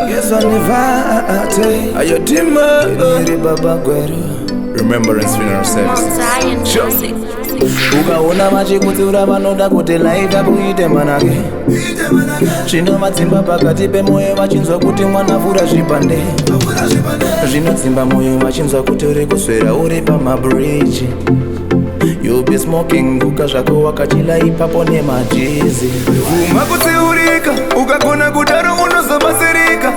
Yes, on the vate. Ayo Tman Baba Gwero. Remembrance funeral service. Sure. Ukaona vachikutsiura vanoda kuti life yako iite manake. Zvinovatsimba pakati pemoyo vachinzwa kuti mwana vhura zvipande. Zvinotsimba moyo vachinzwa kuti uri kuswera uri pamabridge. You'll be smoking kuka zvako wakachila ipapo nemajizi. Abvuma kutsiurika ukagona kudaro unozobatsirika.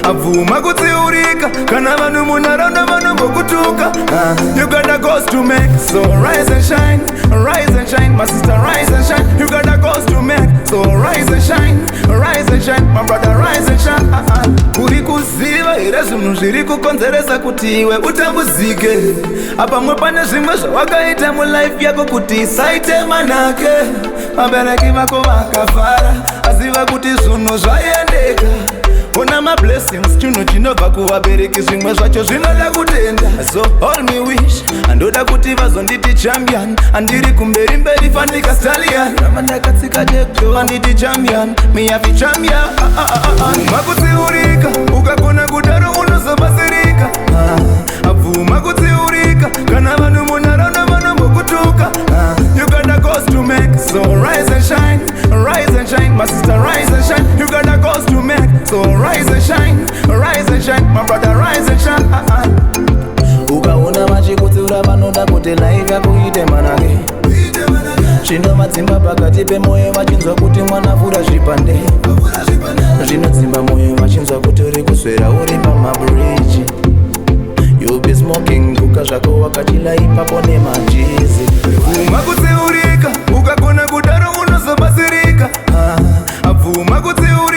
Abvuma kutsiurika kana vanhu munharaunda vanombokutuka. You got a ghost to make, so rise and shine, rise and shine, my sister, rise and shine. You got a ghost to make, so rise and shine, rise and shine, my brother, rise and shine. Uri kuziva here zvinhu zviri kukonzeresa kuti iwe utambudzike. Apamwe pane zvimwe zvawakaita mulife yako kuti isaite manake. Vabereki vako vakafara aziva kuti zvinhu zvaendeka. Ona ma blessings chinhu chinobva kuvabereki zvimwe zvacho zvinoda kutenda. So all me wish andoda kuti vazonditi champion. Andiri kumberi mberi fanika stallion. Ramandakatsika jekto anditi champion. Me have champion. Makutsiurika ukagona kudaro unozobatsirika. Abvuma kutsiurika kana vanhu munharaunda vanombokutuka. You got a ghost to make, so rise and shine, rise and shine, my sister, rise and shine. You got a ghost to make, so rise and shine, rise and shine, my brother, rise and shine. Ukaona vachikutsiura vanoda kuti life yako iite manake. Zvinovatsimba pakati pemoyo vachinzwa kuti mwana vhura zvipande. Zvinotsimba moyo vachinzwa kuti uri kuswera uri pamabridge. You'll be smoking kuka zvako wakachila ipapo nemajizi. Abvuma kutsiurika ukagona kudaro unozobatsirika. Abvuma kutsiurika